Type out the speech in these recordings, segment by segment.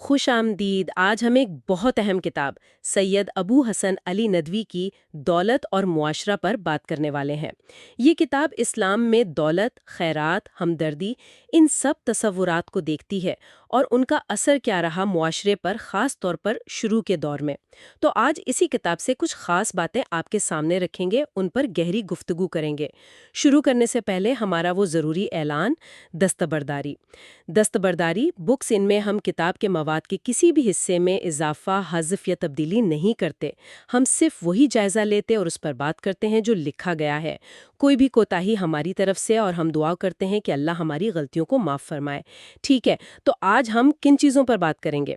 خوش آمدید۔ آج ہم ایک بہت اہم کتاب سید ابو حسن علی ندوی کی دولت اور معاشرہ پر بات کرنے والے ہیں۔ یہ کتاب اسلام میں دولت، خیرات، ہمدردی، ان سب تصورات کو دیکھتی ہے اور ان کا اثر کیا رہا معاشرے پر، خاص طور پر شروع کے دور میں۔ تو آج اسی کتاب سے کچھ خاص باتیں آپ کے سامنے رکھیں گے، ان پر گہری گفتگو کریں گے۔ شروع کرنے سے پہلے ہمارا وہ ضروری اعلان، دستبرداری۔ دستبرداری بکس، ان میں ہم کتاب کے مواد کے کسی بھی حصے میں اضافہ، حذف یا تبدیلی نہیں کرتے۔ ہم صرف وہی جائزہ لیتے اور اس پر بات کرتے ہیں جو لکھا گیا ہے۔ کوئی بھی کوتاہی ہماری طرف سے، اور ہم دعا کرتے ہیں کہ اللہ ہماری غلطیوں کو معاف فرمائے۔ ٹھیک ہے، تو آج ہم کن چیزوں پر بات کریں گے؟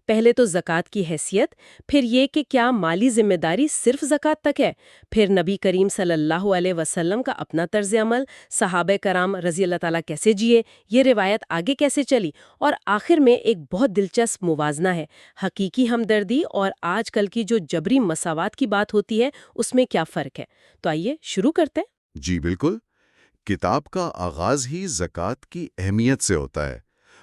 پہلے تو زکوٰۃ کی حیثیت، پھر یہ کہ کیا مالی ذمہ داری صرف زکوٰۃ تک ہے، پھر نبی کریم صلی اللہ علیہ وسلم کا اپنا طرز عمل، صحابہ کرام رضی اللہ تعالیٰ کیسے جیے، یہ روایت آگے کیسے چلی، اور آخر میں ایک بہت دلچسپ موازنہ ہے، حقیقی ہمدردی اور آج کل کی جو جبری مساوات کی بات ہوتی ہے اس میں کیا فرق ہے۔ تو آئیے شروع کرتے ہیں۔ جی بالکل، کتاب کا آغاز ہی زکوٰۃ کی اہمیت سے ہوتا ہے۔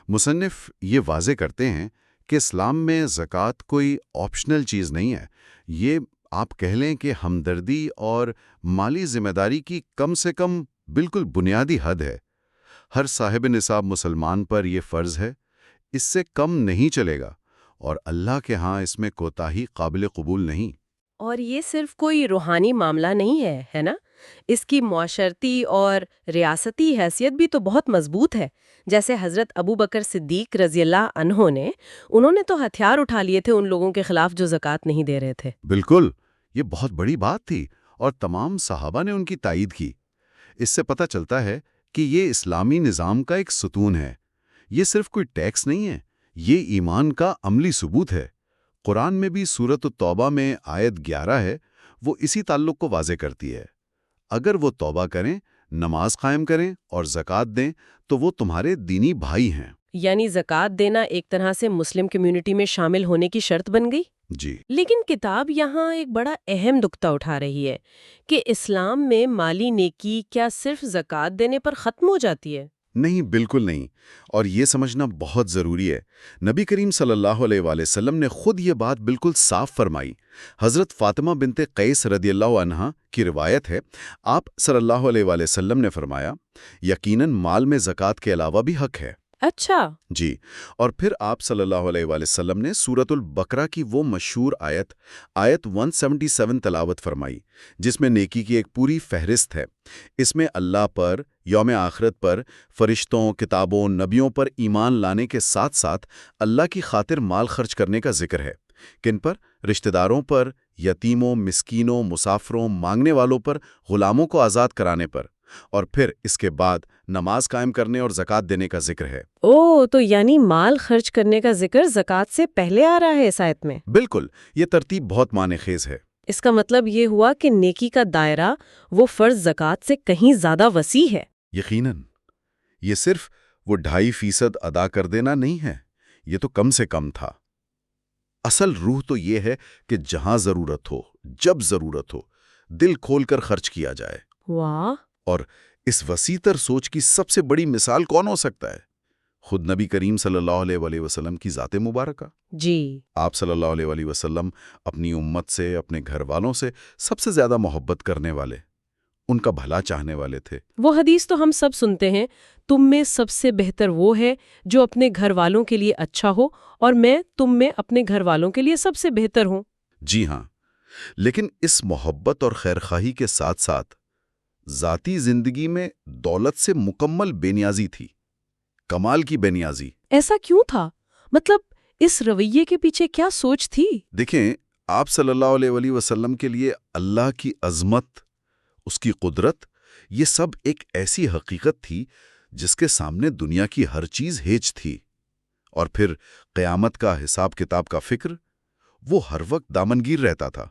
مصنف یہ واضح کرتے ہیں کہ اسلام میں زکوٰۃ کوئی آپشنل چیز نہیں ہے، یہ آپ کہہ لیں کہ ہمدردی اور مالی ذمہ داری کی کم سے کم بالکل بنیادی حد ہے۔ ہر صاحب نصاب مسلمان پر یہ فرض ہے، اس سے کم نہیں چلے گا، اور اللہ کے ہاں اس میں کوتاہی قابل قبول نہیں۔ اور یہ صرف کوئی روحانی معاملہ نہیں ہے، ہے نا؟ اس کی معاشرتی اور ریاستی حیثیت بھی تو بہت مضبوط ہے۔ جیسے حضرت ابو بکر صدیق رضی اللہ عنہ انہوں نے تو ہتھیار اٹھا لیے تھے ان لوگوں کے خلاف جو زکوٰۃ نہیں دے رہے تھے۔ بالکل، یہ بہت بڑی بات تھی، اور تمام صحابہ نے ان کی تائید کی۔ اس سے پتہ چلتا ہے کہ یہ اسلامی نظام کا ایک ستون ہے۔ یہ صرف کوئی ٹیکس نہیں ہے، یہ ایمان کا عملی ثبوت ہے۔ قرآن میں بھی سورۃ التوبہ میں آیت 11 ہے، وہ اسی تعلق کو واضح کرتی ہے۔ اگر وہ توبہ کریں، نماز قائم کریں اور زکوٰۃ دیں تو وہ تمہارے دینی بھائی ہیں۔ یعنی زکوٰۃ دینا ایک طرح سے مسلم کمیونٹی میں شامل ہونے کی شرط بن گئی۔ جی لیکن کتاب یہاں ایک بڑا اہم نقطہ اٹھا رہی ہے کہ اسلام میں مالی نیکی کیا صرف زکوٰۃ دینے پر ختم ہو جاتی ہے؟ نہیں، بالکل نہیں، اور یہ سمجھنا بہت ضروری ہے۔ نبی کریم صلی اللہ علیہ وآلہ وسلم نے خود یہ بات بالکل صاف فرمائی۔ حضرت فاطمہ بنت قیس رضی اللہ عنہا کی روایت ہے، آپ صلی اللہ علیہ وآلہ وسلم نے فرمایا، یقیناً مال میں زکوٰۃ کے علاوہ بھی حق ہے۔ اچھا۔ جی، اور پھر آپ صلی اللہ علیہ وآلہ وسلم نے سورۃ البقرہ کی وہ مشہور آیت 177 تلاوت فرمائی، جس میں نیکی کی ایک پوری فہرست ہے۔ اس میں اللہ پر، یوم آخرت پر، فرشتوں، کتابوں، نبیوں پر ایمان لانے کے ساتھ ساتھ اللہ کی خاطر مال خرچ کرنے کا ذکر ہے۔ کن پر؟ رشتہ داروں پر، یتیموں، مسکینوں، مسافروں، مانگنے والوں پر، غلاموں کو آزاد کرانے پر، اور پھر اس کے بعد نماز قائم کرنے اور زکوٰۃ دینے کا ذکر ہے۔ تو یعنی مال خرچ کرنے کا ذکر زکوٰۃ سے پہلے آ رہا ہے اس آیت میں؟ بالکل، یہ ترتیب بہت معنی خیز ہے۔ اس کا مطلب یہ ہوا کہ نیکی کا دائرہ وہ فرض زکوٰۃ سے کہیں زیادہ وسیع ہے۔ یقیناً، یہ صرف وہ 2.5% ادا کر دینا نہیں ہے، یہ تو کم سے کم تھا۔ اصل روح تو یہ ہے کہ جہاں ضرورت ہو، جب ضرورت ہو، دل کھول کر خرچ کیا جائے۔ واہ! اور اس وسیع تر سوچ کی سب سے بڑی مثال کون ہو سکتا ہے؟ خود نبی کریم صلی اللہ علیہ وآلہ وسلم کی ذات مبارکہ۔ جی۔ آپ صلی اللہ علیہ وآلہ وسلم اپنی امت سے، اپنے گھر والوں سے سب سے زیادہ محبت کرنے والے، ان کا بھلا چاہنے والے تھے۔ وہ حدیث تو ہم سب سنتے ہیں، تم میں سب سے بہتر وہ ہے جو اپنے گھر والوں کے لیے اچھا ہو، اور میں تم میں اپنے گھر والوں کے لیے سب سے بہتر ہوں۔ جی ہاں، لیکن اس محبت اور خیرخواہی کے ساتھ ساتھ ذاتی زندگی میں دولت سے مکمل بے نیازی تھی، کمال کی بے نیازی۔ ایسا کیوں تھا؟ مطلب اس رویے کے پیچھے کیا سوچ تھی؟ دیکھیں، آپ صلی اللہ علیہ وآلہ وسلم کے لیے اللہ کی عظمت، اس کی قدرت، یہ سب ایک ایسی حقیقت تھی جس کے سامنے دنیا کی ہر چیز ہیچ تھی۔ اور پھر قیامت کا حساب کتاب کا فکر، وہ ہر وقت دامنگیر رہتا تھا۔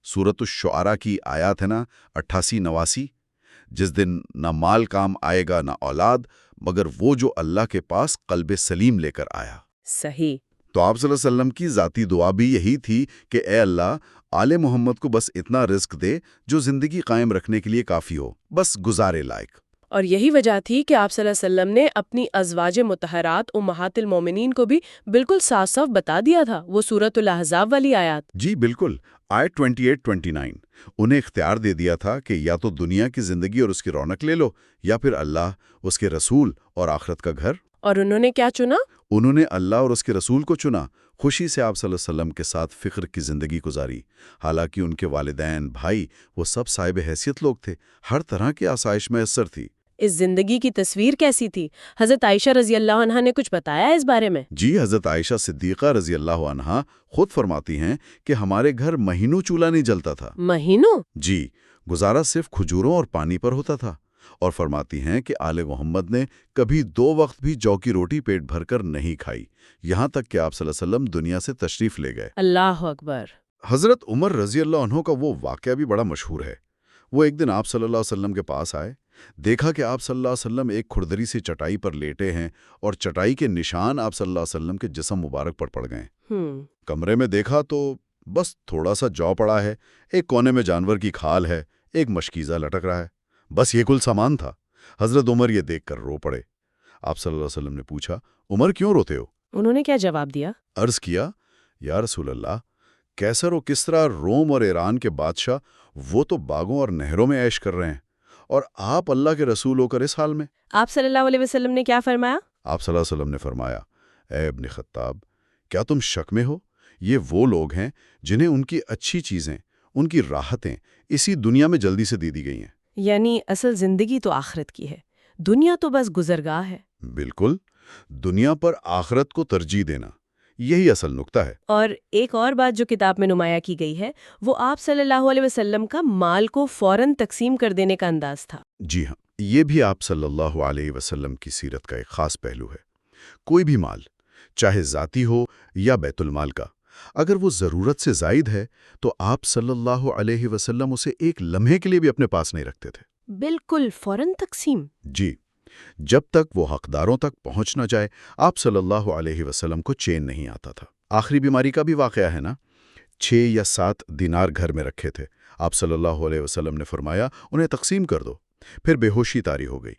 سورۃ الشعراء کی آیات ہے نا 88-89، جس دن نہ مال کام آئے گا نہ اولاد، مگر وہ جو اللہ کے پاس قلب سلیم لے کر آیا۔ صحیح۔ تو آپ صلی اللہ علیہ وسلم کی ذاتی دعا بھی یہی تھی کہ اے اللہ، آل محمد کو بس اتنا رزق دے جو زندگی قائم رکھنے کے لیے کافی ہو، بس گزارے لائق۔ اور یہی وجہ تھی کہ آپ صلی اللہ علیہ وسلم نے اپنی ازواج مطہرات امہات المومنین کو بھی بالکل صاف صاف بتا دیا تھا، وہ سورۃ الاحزاب والی آیات۔ جی بالکل، آیت 28-29 انہیں اختیار دے دیا تھا کہ یا تو دنیا کی زندگی اور اس کی رونق لے لو، یا پھر اللہ، اس کے رسول اور آخرت کا گھر۔ اور انہوں نے کیا چنا؟ انہوں نے اللہ اور اس کے رسول کو چنا، خوشی سے آپ صلی اللہ علیہ وسلم کے ساتھ فخر کی زندگی گزاری۔ حالانکہ ان کے والدین، بھائی، وہ سب صاحب حیثیت لوگ تھے، ہر طرح کی آسائش میسر تھی۔ اس زندگی کی تصویر کیسی تھی؟ حضرت عائشہ رضی اللہ عنہا نے کچھ بتایا اس بارے میں؟ جی، حضرت عائشہ صدیقہ رضی اللہ عنہا خود فرماتی ہیں کہ ہمارے گھر مہینوں چولہا نہیں جلتا تھا۔ مہینوں؟ جی، گزارا صرف کھجوروں اور پانی پر ہوتا تھا، اور فرماتی ہیں کہ آل محمد نے کبھی 2 وقت بھی جو کی روٹی پیٹ بھر کر نہیں کھائی، یہاں تک کہ آپ صلی اللہ علیہ وسلم دنیا سے تشریف لے گئے۔ اللہ اکبر۔ حضرت عمر رضی اللہ عنہ کا وہ واقعہ بھی بڑا مشہور ہے۔ وہ ایک دن آپ صلی اللہ علیہ وسلم کے پاس آئے، دیکھا کہ آپ صلی اللہ علیہ وسلم ایک کھردری سی چٹائی پر لیٹے ہیں اور چٹائی کے نشان آپ صلی اللہ علیہ وسلم کے جسم مبارک پر پڑ گئے۔ کمرے میں دیکھا تو بس تھوڑا سا جو پڑا ہے، ایک کونے میں جانور کی کھال ہے، ایک مشکیزہ لٹک رہا ہے، بس یہ کل سامان تھا۔ حضرت عمر یہ دیکھ کر رو پڑے۔ آپ صلی اللہ علیہ وسلم نے پوچھا، عمر کیوں روتے ہو؟ انہوں نے کیا جواب دیا؟ عرض کیا، یا رسول اللہ، کیسر و کسرا، روم اور ایران کے بادشاہ، وہ تو باغوں اور نہروں میں عیش کر رہے ہیں، اور آپ اللہ کے رسول ہو کر اس حال میں۔ آپ صلی اللہ علیہ وسلم نے کیا فرمایا؟ آپ صلی اللہ علیہ وسلم نے فرمایا، اے ابن خطاب، کیا تم شک میں ہو؟ یہ وہ لوگ ہیں جنہیں ان کی اچھی چیزیں، ان کی راحتیں اسی دنیا میں جلدی سے دی گئی ہیں۔ یعنی اصل زندگی تو آخرت کی ہے، دنیا تو بس گزرگاہ ہے۔ بالکل، دنیا پر آخرت کو ترجیح دینا، یہی اصل نقطہ ہے۔ اور ایک اور بات جو کتاب میں نمایاں کی گئی ہے، وہ آپ صلی اللہ علیہ وسلم کا مال کو فوراً تقسیم کر دینے کا انداز تھا۔ جی ہاں، یہ بھی آپ صلی اللہ علیہ وسلم کی سیرت کا ایک خاص پہلو ہے۔ کوئی بھی مال، چاہے ذاتی ہو یا بیت المال کا، اگر وہ ضرورت سے زائد ہے تو آپ صلی اللہ علیہ وسلم اسے ایک لمحے کے لیے بھی اپنے پاس نہیں رکھتے تھے۔ بالکل فوراً تقسیم۔ جی، جب تک وہ حقداروں تک پہنچ نہ جائے، آپ صلی اللہ علیہ وسلم کو چین نہیں آتا تھا۔ آخری بیماری کا بھی واقعہ ہے نا، 6 یا 7 دینار گھر میں رکھے تھے۔ آپ صلی اللہ علیہ وسلم نے فرمایا، انہیں تقسیم کر دو۔ پھر بے ہوشی طاری ہو گئی،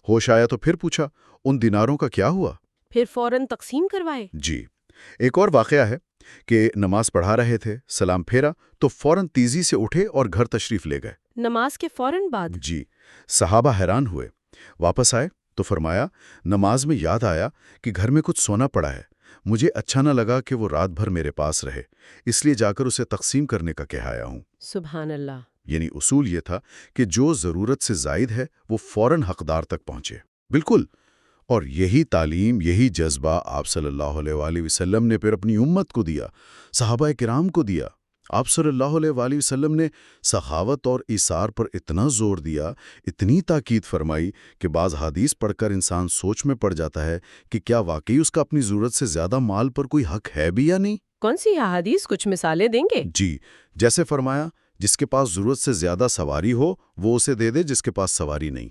ہوش آیا تو پھر پوچھا، ان دیناروں کا کیا ہوا؟ پھر فوراً تقسیم کروائے۔ جی، ایک اور واقعہ ہے کہ نماز پڑھا رہے تھے، سلام پھیرا تو فوراً تیزی سے اٹھے اور گھر تشریف لے گئے۔ نماز کے فوراً بعد؟ جی، صحابہ حیران ہوئے، واپس آئے تو فرمایا، نماز میں یاد آیا کہ گھر میں کچھ سونا پڑا ہے، مجھے اچھا نہ لگا کہ وہ رات بھر میرے پاس رہے، اس لیے جا کر اسے تقسیم کرنے کا کہہ آیا ہوں۔ سبحان اللہ۔ یعنی اصول یہ تھا کہ جو ضرورت سے زائد ہے وہ فوراً حقدار تک پہنچے۔ بالکل، اور یہی تعلیم، یہی جذبہ آپ صلی اللہ علیہ وسلم نے پھر اپنی امت کو دیا، صحابہ کرام کو دیا۔ آپ صلی اللہ علیہ وسلم نے سخاوت اور ایثار پر اتنا زور دیا، اتنی تاکید فرمائی کہ بعض حدیث پڑھ کر انسان سوچ میں پڑ جاتا ہے کہ کیا واقعی اس کا اپنی ضرورت سے زیادہ مال پر کوئی حق ہے بھی یا نہیں؟ کون سی احادیث؟ کچھ مثالیں دیں گے؟ جی، جیسے فرمایا، جس کے پاس ضرورت سے زیادہ سواری ہو وہ اسے دے دے جس کے پاس سواری نہیں،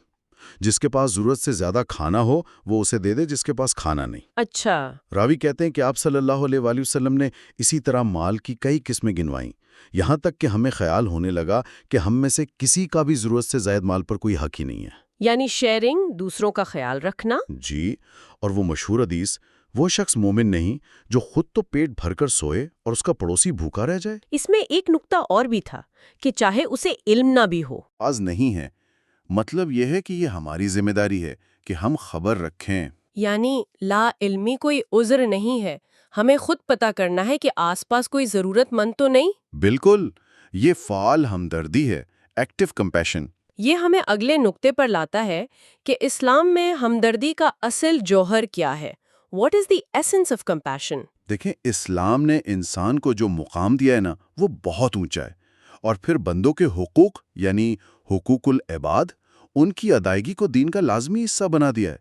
جس کے پاس ضرورت سے زیادہ کھانا ہو وہ اسے دے دے جس کے پاس کھانا نہیں۔ اچھا۔ راوی کہتے ہیں کہ آپ صلی اللہ علیہ وسلم نے اسی طرح مال کی کئی قسمیں گنوائیں، یہاں تک کہ ہمیں خیال ہونے لگا کہ ہم میں سے کسی کا بھی ضرورت سے زائد مال پر کوئی حق ہی نہیں ہے۔ یعنی شیئرنگ، دوسروں کا خیال رکھنا۔ جی، اور وہ مشہور حدیث، وہ شخص مومن نہیں جو خود تو پیٹ بھر کر سوئے اور اس کا پڑوسی بھوکا رہ جائے۔ اس میں ایک نقطہ اور بھی تھا کہ چاہے اسے علم نہ بھی ہو۔ آج نہیں ہے، مطلب یہ ہے کہ یہ ہماری ذمہ داری ہے کہ ہم خبر رکھیں۔ یعنی لا علمی کوئی عذر نہیں ہے، ہمیں خود پتہ کرنا ہے کہ آس پاس کوئی ضرورت مند تو نہیں۔ بالکل، یہ فعال ہمدردی ہے، ایکٹیو کمپیشن۔ یہ ہمیں اگلے نقطے پر لاتا ہے کہ اسلام میں ہمدردی کا اصل جوہر کیا ہے۔ What is the essence of compassion? دیکھیں، اسلام نے انسان کو جو مقام دیا ہے نا، وہ بہت اونچا ہے، اور پھر بندوں کے حقوق یعنی حقوق العباد، ان کی ادائیگی کو دین کا لازمی حصہ بنا دیا ہے۔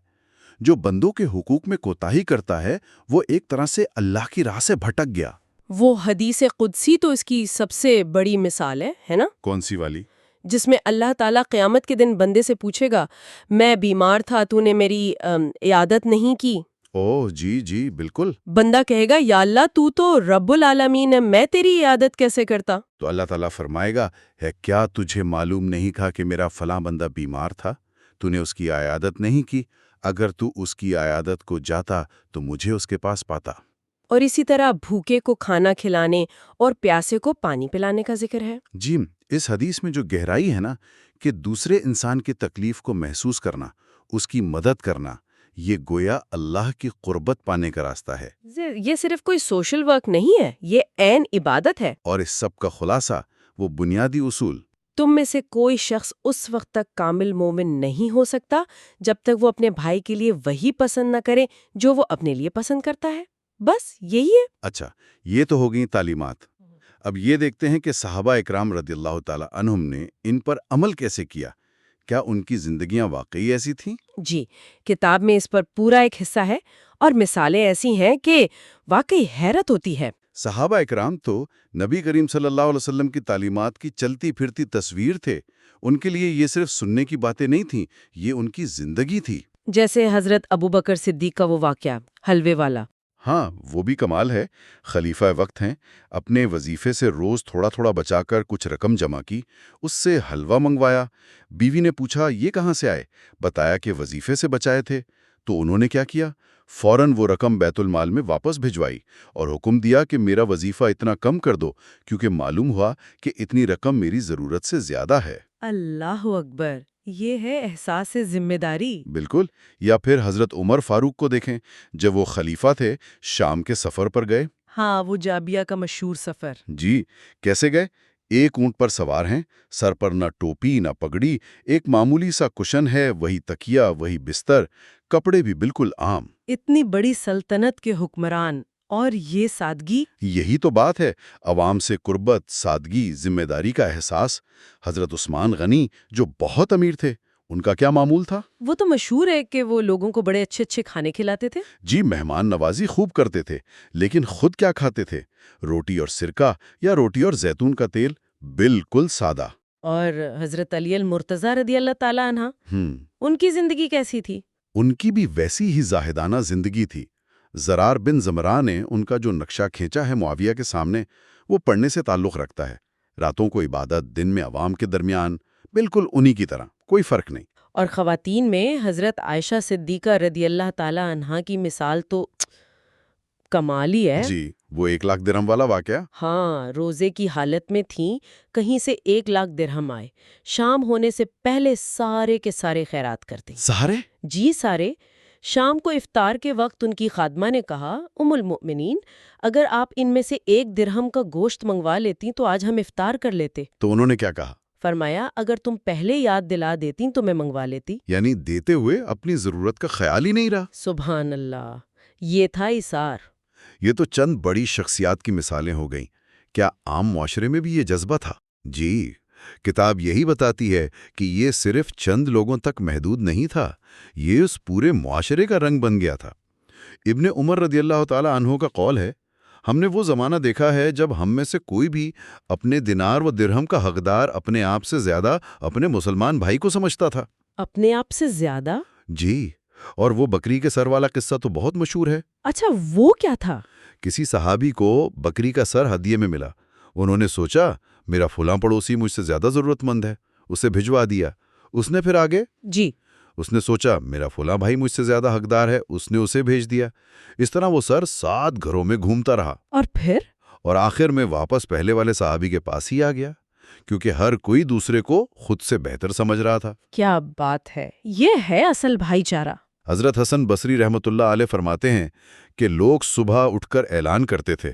جو بندوں کے حقوق میں کوتاہی کرتا ہے وہ ایک طرح سے اللہ کی راہ سے بھٹک گیا۔ وہ حدیث قدسی تو اس کی سب سے بڑی مثال ہے نا؟ کون سی والی؟ جس میں اللہ تعالیٰ قیامت کے دن بندے سے پوچھے گا، میں بیمار تھا، تو نے میری عیادت نہیں کی۔ اوہ جی جی بالکل۔ بندہ کہے گا، یا اللہ تو رب العالمین ہے، میں تیری عیادت کیسے کرتا؟ تو اللہ تعالیٰ فرمائے گا، ہے کیا تجھے معلوم نہیں تھا کہ میرا فلاں بندہ بیمار تھا؟ تو نے اس کی عیادت نہیں کی، اگر تو اس کی عیادت کو جاتا تو مجھے اس کے پاس پاتا۔ اور اسی طرح بھوکے کو کھانا کھلانے اور پیاسے کو پانی پلانے کا ذکر ہے۔ جی، اس حدیث میں جو گہرائی ہے نا کہ دوسرے انسان کی تکلیف کو محسوس کرنا، اس کی مدد کرنا، یہ گویا اللہ کی قربت پانے کا راستہ ہے۔ یہ صرف کوئی سوشل ورک نہیں ہے، یہ عین عبادت ہے۔ اور اس سب کا خلاصہ وہ بنیادی اصول۔ تم میں سے کوئی شخص اس وقت تک کامل مومن نہیں ہو سکتا جب تک وہ اپنے بھائی کے لیے وہی پسند نہ کرے جو وہ اپنے لیے پسند کرتا ہے۔ بس یہی ہے۔ اچھا، یہ تو ہو گئی تعلیمات۔ اب یہ دیکھتے ہیں کہ صحابہ اکرام رضی اللہ تعالی عنہم نے ان پر عمل کیسے کیا۔ کیا ان کی زندگیاں واقعی ایسی تھیں؟ جی، کتاب میں اس پر پورا ایک حصہ ہے اور مثالیں ایسی ہیں کہ واقعی حیرت ہوتی ہے۔ صحابہ اکرام تو نبی کریم صلی اللہ علیہ وسلم کی تعلیمات کی چلتی پھرتی تصویر تھے۔ ان کے لیے یہ صرف سننے کی باتیں نہیں تھیں، یہ ان کی زندگی تھی۔ جیسے حضرت ابوبکر صدیق کا وہ واقعہ حلوے والا۔ ہاں، وہ بھی کمال ہے۔ خلیفہ وقت ہیں، اپنے وظیفے سے روز تھوڑا تھوڑا بچا کر کچھ رقم جمع کی، اس سے حلوہ منگوایا۔ بیوی نے پوچھا یہ کہاں سے آئے؟ بتایا کہ وظیفے سے بچائے تھے۔ تو انہوں نے کیا کیا؟ فوراً وہ رقم بیت المال میں واپس بھجوائی اور حکم دیا کہ میرا وظیفہ اتنا کم کر دو، کیونکہ معلوم ہوا کہ اتنی رقم میری ضرورت سے زیادہ ہے۔ اللہ اکبر، یہ ہے احساس ذمہ داری۔ بالکل۔ یا پھر حضرت عمر فاروق کو دیکھیں، جب وہ خلیفہ تھے، شام کے سفر پر گئے۔ ہاں، وہ جابیہ کا مشہور سفر۔ جی، کیسے گئے؟ ایک اونٹ پر سوار ہیں، سر پر نہ ٹوپی نہ پگڑی، ایک معمولی سا کشن ہے، وہی تکیہ، وہی بستر، کپڑے بھی بالکل عام۔ اتنی بڑی سلطنت کے حکمران اور یہ سادگی۔ یہی تو بات ہے، عوام سے قربت، سادگی، ذمہ داری کا احساس۔ حضرت عثمان غنی جو بہت امیر تھے، ان کا کیا معمول تھا؟ وہ تو مشہور ہے کہ وہ لوگوں کو بڑے اچھے اچھے کھانے کھلاتے تھے۔ جی، مہمان نوازی خوب کرتے تھے، لیکن خود کیا کھاتے تھے؟ روٹی اور سرکہ یا روٹی اور زیتون کا تیل، بالکل سادہ۔ اور حضرت علی المرتضیٰ رضی اللہ تعالیٰ عنہ، ان کی زندگی کیسی تھی؟ ان کی بھی ویسی ہی زاہدانہ زندگی تھی۔ زرار بن زمرہ نے ان کا جو نقشہ کھینچا ہے معاویہ کے سامنے، وہ پڑھنے سے تعلق رکھتا ہے۔ راتوں کو عبادت، دن میں عوام کے درمیان، بالکل انہی کی طرح، کوئی فرق نہیں۔ اور خواتین میں حضرت عائشہ صدیقہ رضی اللہ تعالیٰ عنہا کی مثال تو کمال ہی ہے۔ جی، وہ 1,00,000 درہم والا واقعہ۔ ہاں، روزے کی حالت میں تھیں، کہیں سے 1,00,000 درہم آئے، شام ہونے سے پہلے سارے کے سارے خیرات کر دیں۔ سارے؟ جی سارے۔ شام کو افطار کے وقت ان کی خادمہ نے کہا، ام المؤمنین، اگر آپ ان میں سے 1 درہم کا گوشت منگوا لیتی تو آج ہم افطار کر لیتے۔ تو انہوں نے کیا کہا؟ فرمایا، اگر تم پہلے یاد دلا دیتی تو میں منگوا لیتی۔ یعنی دیتے ہوئے اپنی ضرورت کا خیال ہی نہیں رہا۔ سبحان اللہ، یہ تھا ایثار۔ یہ تو چند بڑی شخصیات کی مثالیں ہو گئیں۔ کیا عام معاشرے میں بھی یہ جذبہ تھا؟ جی، کتاب یہی بتاتی ہے کہ یہ صرف چند لوگوں تک محدود نہیں تھا، یہ اس پورے معاشرے کا رنگ بن گیا تھا۔ ابن عمر رضی اللہ تعالی عنہ کا قول ہے، ہم نے وہ زمانہ دیکھا ہے جب ہم میں سے کوئی بھی اپنے دینار و درہم کا حقدار اپنے آپ سے زیادہ اپنے مسلمان بھائی کو سمجھتا تھا۔ اپنے آپ سے زیادہ؟ جی، اور وہ بکری کے سر والا قصہ تو بہت مشہور ہے۔ اچھا، وہ کیا تھا؟ کسی صحابی کو بکری کا سر ہدیے میں ملا۔ انہوں نے سوچا میرا فلاں پڑوسی مجھ سے زیادہ ضرورت مند ہے، اسے بھجوا دیا۔ اس نے پھر آگے جی، اس نے سوچا میرا فلاں بھائی مجھ سے زیادہ حقدار ہے، اس نے اسے بھیج دیا۔ اس طرح وہ سر 7 گھروں میں گھومتا رہا، اور پھر؟ اور آخر میں واپس پہلے والے صحابی کے پاس ہی آ گیا، کیونکہ ہر کوئی دوسرے کو خود سے بہتر سمجھ رہا تھا۔ کیا بات ہے، یہ ہے اصل بھائی چارہ۔ حضرت حسن بصری رحمۃ اللہ علیہ فرماتے ہیں کہ لوگ صبح اٹھ کر اعلان کرتے تھے،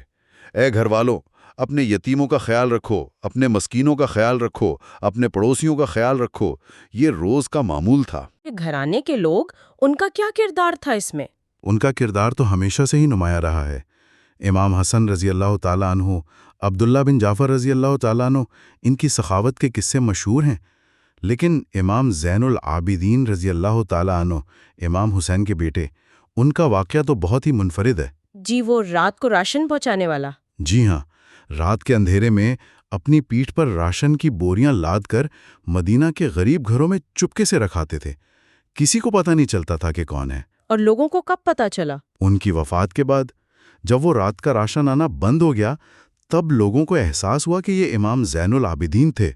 اے گھر والوں، اپنے یتیموں کا خیال رکھو، اپنے مسکینوں کا خیال رکھو، اپنے پڑوسیوں کا خیال رکھو۔ یہ روز کا معمول تھا۔ گھرانے کے لوگ، ان کا کیا کردار تھا اس میں؟ ان کا کردار تو ہمیشہ سے ہی نمایاں رہا ہے۔ امام حسن رضی اللہ تعالیٰ عنہ، عبداللہ بن جعفر رضی اللہ تعالیٰ عنہ، ان کی سخاوت کے قصے مشہور ہیں، لیکن امام زین العابدین رضی اللہ تعالیٰ عنہ، امام حسین کے بیٹے، ان کا واقعہ تو بہت ہی منفرد ہے۔ جی، وہ رات کو راشن پہنچانے والا۔ جی ہاں، رات کے اندھیرے میں اپنی پیٹھ پر راشن کی بوریاں لاد کر مدینہ کے غریب گھروں میں چپکے سے رکھاتے تھے۔ کسی کو پتہ نہیں چلتا تھا کہ کون ہے۔ اور لوگوں کو کب پتہ چلا؟ ان کی وفات کے بعد، جب وہ رات کا راشن آنا بند ہو گیا، تب لوگوں کو احساس ہوا کہ یہ امام زین العابدین تھے۔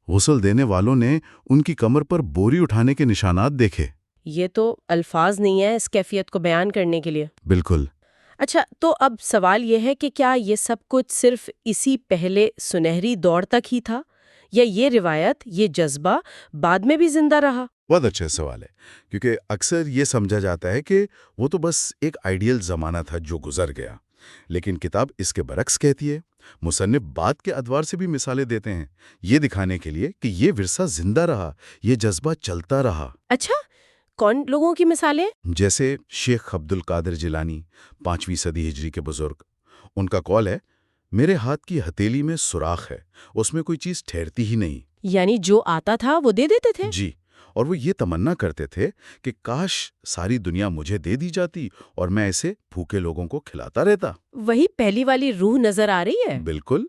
غسل دینے والوں نے ان کی کمر پر بوری اٹھانے کے نشانات دیکھے۔ یہ تو الفاظ نہیں ہے اس کیفیت کو بیان کرنے کے لیے۔ بالکل۔ اچھا، تو اب سوال یہ ہے کہ کیا یہ سب کچھ صرف اسی پہلے سنہری دور تک ہی تھا، یا یہ روایت، یہ جذبہ بعد میں بھی زندہ رہا؟ بہت اچھا سوال ہے، کیونکہ اکثر یہ سمجھا جاتا ہے کہ وہ تو بس ایک آئیڈیل زمانہ تھا جو گزر گیا، لیکن کتاب اس کے برعکس کہتی ہے۔ مصنف بعد کے ادوار سے بھی مثالیں دیتے ہیں، یہ دکھانے کے لیے کہ یہ ورثہ زندہ رہا، یہ جذبہ چلتا رہا۔ اچھا، کون لوگوں کی مثالیں؟ جیسے شیخ عبد القادر جیلانی، 5ویں صدی ہجری کے بزرگ۔ ان کا قول ہے، میرے ہاتھ کی ہتھیلی میں سوراخ ہے، اس میں کوئی چیز ٹھہرتی ہی نہیں۔ یعنی جو آتا تھا وہ دے دیتے تھے؟ جی، اور وہ یہ تمنا کرتے تھے کہ کاش ساری دنیا مجھے دے دی جاتی اور میں اسے بھوکے لوگوں کو کھلاتا رہتا۔ وہی پہلی والی روح نظر آ رہی ہے۔ بالکل۔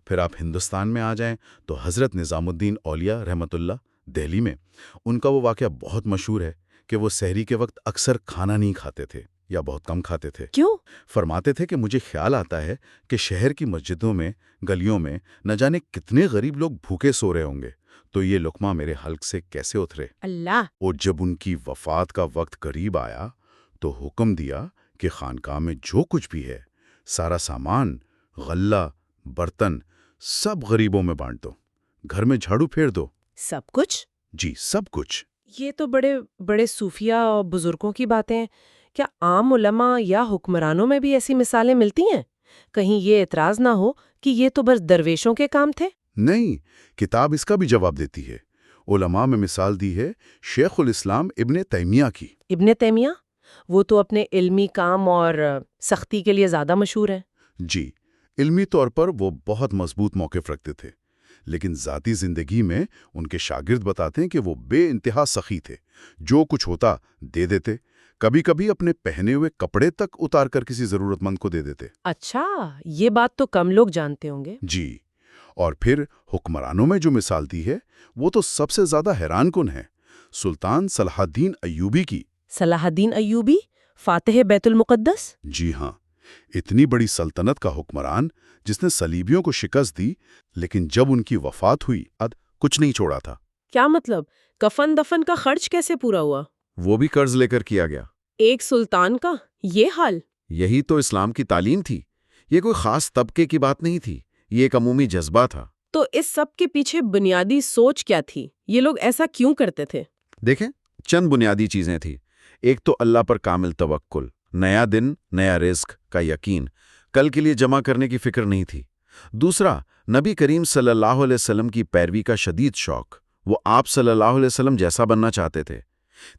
پھر آپ ہندوستان میں آ جائیں تو حضرت نظام الدین اولیاء رحمۃ اللہ، دہلی میں، ان کا وہ واقعہ بہت مشہور ہے کہ وہ سحری کے وقت اکثر کھانا نہیں کھاتے تھے یا بہت کم کھاتے تھے۔ کیوں؟ فرماتے تھے کہ مجھے خیال آتا ہے کہ شہر کی مسجدوں میں، گلیوں میں نہ جانے کتنے غریب لوگ بھوکے سو رہے ہوں گے، تو یہ لقمہ میرے حلق سے کیسے اترے۔ اللہ! اور جب ان کی وفات کا وقت قریب آیا تو حکم دیا کہ خانقاہ میں جو کچھ بھی ہے، سارا سامان، غلہ، برتن، سب غریبوں میں بانٹ دو، گھر میں جھاڑو پھیر دو۔ سب کچھ؟ جی، سب کچھ۔ یہ تو بڑے بڑے صوفیہ اور بزرگوں کی باتیں ہیں۔ کیا عام علماء یا حکمرانوں میں بھی ایسی مثالیں ملتی ہیں؟ کہیں یہ اعتراض نہ ہو کہ یہ تو بس درویشوں کے کام تھے؟ نہیں، کتاب اس کا بھی جواب دیتی ہے۔ علماء میں مثال دی ہے شیخ الاسلام ابن تیمیہ کی۔ ابن تیمیہ؟ وہ تو اپنے علمی کام اور سختی کے لیے زیادہ مشہور ہیں۔ جی، علمی طور پر وہ بہت مضبوط موقف رکھتے تھے، لیکن ذاتی زندگی میں ان کے شاگرد بتاتے ہیں کہ وہ بے انتہا سخی تھے، جو کچھ ہوتا دے دیتے، کبھی کبھی اپنے پہنے ہوئے کپڑے تک اتار کر کسی ضرورت مند کو دے دیتے۔ اچھا، یہ بات تو کم لوگ جانتے ہوں گے۔ جی، اور پھر حکمرانوں میں جو مثال دی ہے وہ تو سب سے زیادہ حیران کن ہے، سلطان صلاح الدین ایوبی کی۔ صلاح الدین ایوبی، فاتح بیت المقدس؟ جی ہاں، اتنی بڑی سلطنت کا حکمران جس نے صلیبیوں کو شکست دی، لیکن جب ان کی وفات ہوئی کچھ نہیں چھوڑا تھا۔ کیا مطلب؟ کفن دفن کا خرچ کیسے پورا ہوا؟ وہ بھی قرض لے کر کیا گیا۔ ایک سلطان کا یہ حال؟ یہی تو اسلام کی تعلیم تھی۔ یہ کوئی خاص طبقے کی بات نہیں تھی، یہ ایک عمومی جذبہ تھا۔ تو اس سب کے پیچھے بنیادی سوچ کیا تھی؟ یہ لوگ ایسا کیوں کرتے تھے؟ دیکھیں، چند بنیادی چیزیں تھیں۔ ایک تو اللہ پر کامل توکل، نیا دن، نیا رزق کا یقین، کل کے لیے جمع کرنے کی فکر نہیں تھی۔ دوسرا، نبی کریم صلی اللہ علیہ وسلم کی پیروی کا شدید شوق، وہ آپ صلی اللہ علیہ وسلم جیسا بننا چاہتے تھے۔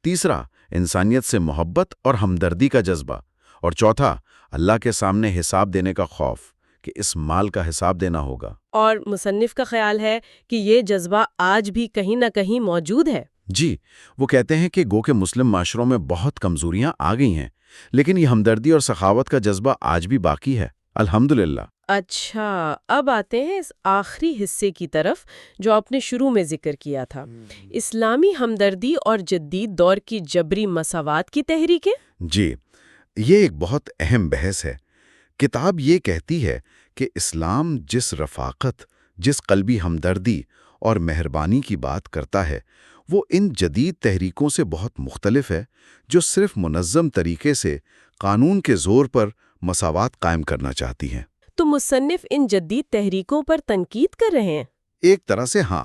تیسرا، انسانیت سے محبت اور ہمدردی کا جذبہ۔ اور چوتھا، اللہ کے سامنے حساب دینے کا خوف کہ اس مال کا حساب دینا ہوگا۔ اور مصنف کا خیال ہے کہ یہ جذبہ آج بھی کہیں نہ کہیں موجود ہے۔ جی، وہ کہتے ہیں کہ گو کہ مسلم معاشروں میں بہت کمزوریاں آ گئی ہیں، لیکن یہ ہمدردی اور سخاوت کا جذبہ آج بھی باقی ہے، الحمدللہ۔ اچھا، اب آتے ہیں اس آخری حصے کی طرف جو آپ نے شروع میں ذکر کیا تھا، اسلامی ہمدردی اور جدید دور کی جبری مساوات کی تحریکیں۔ جی، یہ ایک بہت اہم بحث ہے۔ کتاب یہ کہتی ہے کہ اسلام جس رفاقت، جس قلبی ہمدردی اور مہربانی کی بات کرتا ہے، وہ ان جدید تحریکوں سے بہت مختلف ہے جو صرف منظم طریقے سے قانون کے زور پر مساوات قائم کرنا چاہتی ہیں۔ تو مصنف ان جدید تحریکوں پر تنقید کر رہے ہیں؟ ایک طرح سے ہاں،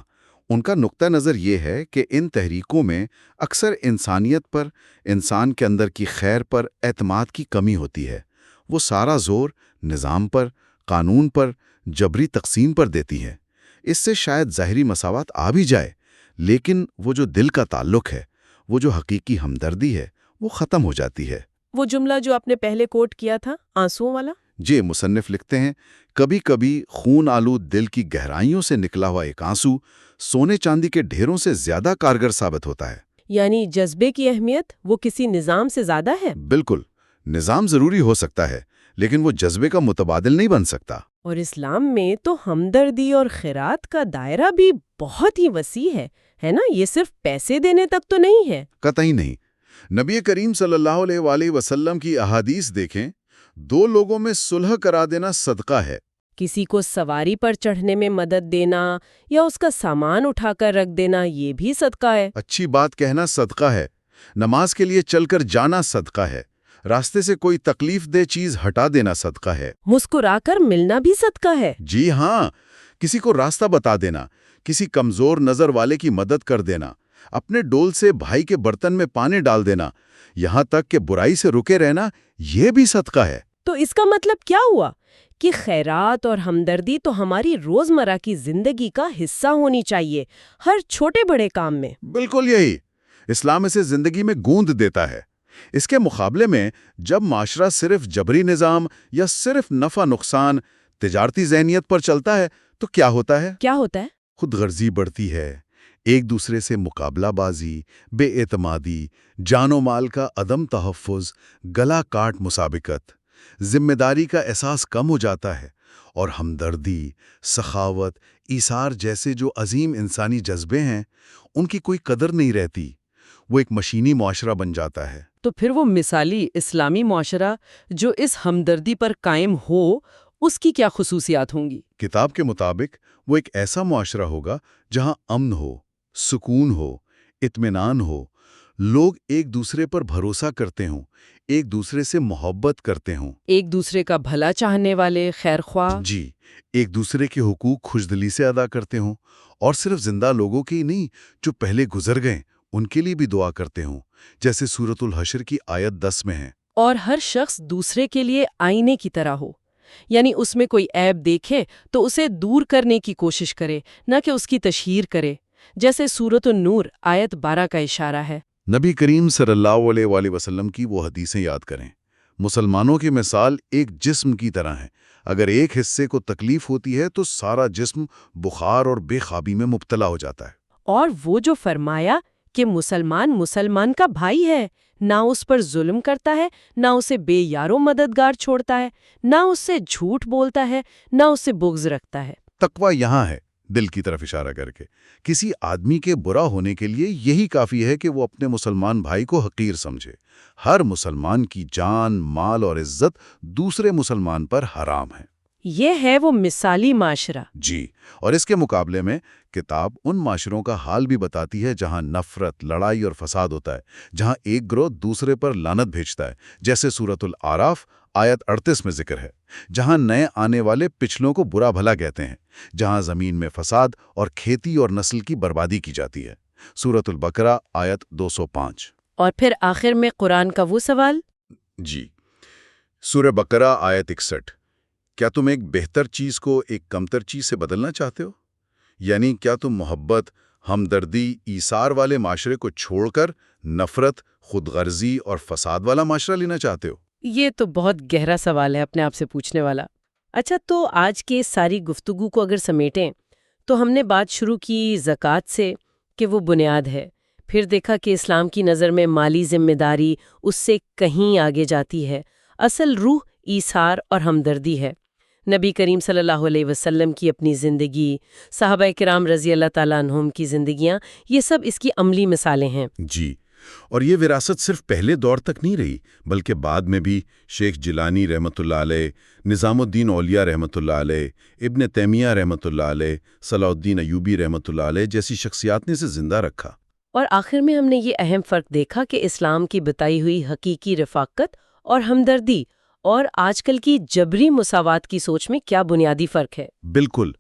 ان کا نقطہ نظر یہ ہے کہ ان تحریکوں میں اکثر انسانیت پر، انسان کے اندر کی خیر پر اعتماد کی کمی ہوتی ہے۔ وہ سارا زور نظام پر، قانون پر، جبری تقسیم پر دیتی ہے۔ اس سے شاید ظاہری مساوات آ بھی جائے، لیکن وہ جو دل کا تعلق ہے، وہ جو حقیقی ہمدردی ہے، وہ ختم ہو جاتی ہے۔ وہ جملہ جو آپ نے پہلے کوٹ کیا تھا، آنسوؤں والا؟ جی، مصنف لکھتے ہیں، کبھی کبھی خون آلود دل کی گہرائیوں سے نکلا ہوا ایک آنسو سونے چاندی کے ڈھیروں سے زیادہ کارگر ثابت ہوتا ہے۔ یعنی جذبے کی اہمیت وہ کسی نظام سے زیادہ ہے؟ بالکل، نظام ضروری ہو سکتا ہے، لیکن وہ جذبے کا متبادل نہیں بن سکتا۔ اور اسلام میں تو ہمدردی اور خیرات کا دائرہ بھی بہت ہی وسیع ہے نا؟ یہ صرف پیسے دینے تک تو نہیں ہے۔ قطعی نہیں۔ نبی کریم صلی اللہ علیہ وسلم کی احادیث دیکھیں، 2 لوگوں میں صلح کرا دینا صدقہ ہے۔ کسی کو سواری پر چڑھنے میں مدد دینا یا اس کا سامان اٹھا کر رکھ دینا یہ بھی صدقہ ہے۔ اچھی بات کہنا صدقہ ہے۔ نماز کے لیے چل کر جانا صدقہ ہے۔ راستے سے کوئی تکلیف دہ چیز ہٹا دینا صدقہ ہے۔ مسکرا کر ملنا بھی صدقہ ہے۔ جی ہاں، کسی کو راستہ بتا دینا، کسی کمزور نظر والے کی مدد کر دینا، اپنے ڈول سے بھائی کے برتن میں پانی ڈال دینا، یہاں تک کہ برائی سے رکے رہنا، یہ بھی صدقہ ہے۔ تو اس کا مطلب کیا ہوا کہ خیرات اور ہمدردی تو ہماری روزمرہ کی زندگی کا حصہ ہونی چاہیے، ہر چھوٹے بڑے کام میں۔ بالکل یہی اسلام اسے زندگی میں گوند دیتا ہے۔ اس کے مقابلے میں جب معاشرہ صرف جبری نظام یا صرف نفع نقصان، تجارتی ذہنیت پر چلتا ہے تو کیا ہوتا ہے؟ کیا ہوتا ہے؟ خود غرضی بڑھتی ہے، ایک دوسرے سے مقابلہ بازی، بے اعتمادی، جان و مال کا عدم تحفظ، گلا کاٹ مسابقت، ذمہ داری کا احساس کم ہو جاتا ہے، اور ہمدردی، سخاوت، ایثار جیسے جو عظیم انسانی جذبے ہیں ان کی کوئی قدر نہیں رہتی۔ وہ ایک مشینی معاشرہ بن جاتا ہے۔ تو پھر وہ مثالی اسلامی معاشرہ جو اس ہمدردی پر قائم ہو، اس کی کیا خصوصیات ہوں گی؟ کتاب کے مطابق وہ ایک ایسا معاشرہ ہوگا جہاں امن ہو، سکون ہو، اطمینان ہو، لوگ ایک دوسرے پر بھروسہ کرتے ہوں، ایک دوسرے سے محبت کرتے ہوں، ایک دوسرے کا بھلا چاہنے والے، خیر خواہ۔ جی، ایک دوسرے کے حقوق خوشدلی سے ادا کرتے ہوں، اور صرف زندہ لوگوں کے ہی نہیں، جو پہلے گزر گئے ان کے لیے بھی دعا کرتے ہوں، جیسے سورۃ الحشر کی آیت 10 میں ہے۔ اور ہر شخص دوسرے کے لیے آئینے کی طرح ہو، یعنی اس میں کوئی عیب دیکھے تو اسے دور کرنے کی کوشش کرے، نہ کہ اس کی تشہیر کرے، جیسے سورۃ النور آیت 12 کا اشارہ ہے۔ نبی کریم صلی اللہ علیہ وآلہ وسلم کی وہ حدیثیں یاد کریں۔ مسلمانوں کی مثال ایک جسم کی طرح ہے، اگر ایک حصے کو تکلیف ہوتی ہے تو سارا جسم بخار اور بے خوابی میں مبتلا ہو جاتا ہے۔ اور وہ جو فرمایا کہ مسلمان کا بھائی ہے، نہ اس پر ظلم کرتا ہے، نہ اسے بے یارو مددگار چھوڑتا ہے، نہ اس سے جھوٹ بولتا ہے، نہ اس سے بغض رکھتا ہے۔ تقویٰ یہاں ہے، دل کی طرف اشارہ کر کے۔ کسی آدمی کے برا ہونے کے لیے یہی کافی ہے کہ وہ اپنے مسلمان بھائی کو حقیر سمجھے۔ ہر مسلمان کی جان، مال اور عزت دوسرے مسلمان پر حرام ہے۔ یہ ہے وہ مثالی معاشرہ۔ جی، اور اس کے مقابلے میں کتاب ان معاشروں کا حال بھی بتاتی ہے جہاں نفرت، لڑائی اور فساد ہوتا ہے، جہاں ایک گروہ دوسرے پر لعنت بھیجتا ہے، جیسے سورۃ الاعراف آیت 38 میں ذکر ہے، جہاں نئے آنے والے پچھلوں کو برا بھلا کہتے ہیں، جہاں زمین میں فساد اور کھیتی اور نسل کی بربادی کی جاتی ہے، سورۃ البقرہ آیت 205۔ اور پھر آخر میں قرآن کا وہ سوال۔ جی، سورہ بقرہ آیت 61۔ کیا تم ایک بہتر چیز کو ایک کمتر چیز سے بدلنا چاہتے ہو؟ یعنی کیا تم محبت، ہمدردی، ایثار والے معاشرے کو چھوڑ کر نفرت، خود غرضی اور فساد والا معاشرہ لینا چاہتے ہو؟ یہ تو بہت گہرا سوال ہے اپنے آپ سے پوچھنے والا۔ اچھا، تو آج کے ساری گفتگو کو اگر سمیٹیں تو ہم نے بات شروع کی زکوٰۃ سے کہ وہ بنیاد ہے، پھر دیکھا کہ اسلام کی نظر میں مالی ذمہ داری اس سے کہیں آگے جاتی ہے، اصل روح ایثار اور ہمدردی ہے۔ نبی کریم صلی اللہ علیہ وسلم کی اپنی زندگی، صحابہ کرام رضی اللہ تعالیٰ عنہم کی زندگیاں، یہ سب اس کی عملی مثالیں ہیں۔ جی، اور یہ وراثت صرف پہلے دور تک نہیں رہی بلکہ بعد میں بھی شیخ جیلانی رحمۃ اللہ علیہ، نظام الدین اولیاء رحمۃ اللہ علیہ، ابن تیمیہ رحمۃ اللہ علیہ، صلاح الدین ایوبی رحمۃ اللہ علیہ جیسی شخصیات نے اسے زندہ رکھا۔ اور آخر میں ہم نے یہ اہم فرق دیکھا کہ اسلام کی بتائی ہوئی حقیقی رفاقت اور ہمدردی اور آج کل کی جبری مساوات کی سوچ میں کیا بنیادی فرق ہے۔ بالکل،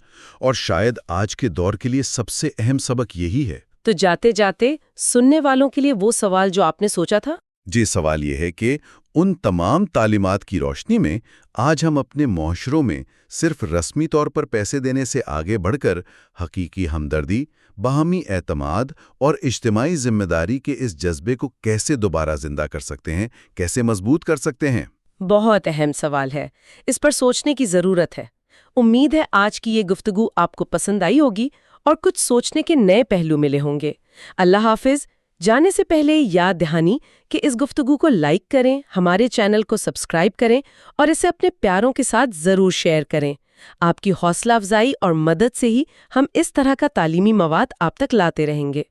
اور شاید آج کے دور کے لیے سب سے اہم سبق یہی ہے۔ تو جاتے جاتے سننے والوں کے لیے وہ سوال جو آپ نے سوچا تھا؟ جی، سوال یہ ہے کہ ان تمام تعلیمات کی روشنی میں آج ہم اپنے معاشروں میں صرف رسمی طور پر پیسے دینے سے آگے بڑھ کر حقیقی ہمدردی، باہمی اعتماد اور اجتماعی ذمہ داری کے اس جذبے کو کیسے دوبارہ زندہ کر سکتے ہیں، کیسے مضبوط کر سکتے ہیں؟ بہت اہم سوال ہے، اس پر سوچنے کی ضرورت ہے۔ امید ہے آج کی یہ گفتگو آپ کو پسند آئی ہوگی اور کچھ سوچنے کے نئے پہلو ملے ہوں گے۔ اللہ حافظ۔ جانے سے پہلے یاد دہانی کہ اس گفتگو کو لائک کریں، ہمارے چینل کو سبسکرائب کریں اور اسے اپنے پیاروں کے ساتھ ضرور شیئر کریں۔ آپ کی حوصلہ افزائی اور مدد سے ہی ہم اس طرح کا تعلیمی مواد آپ تک لاتے رہیں گے۔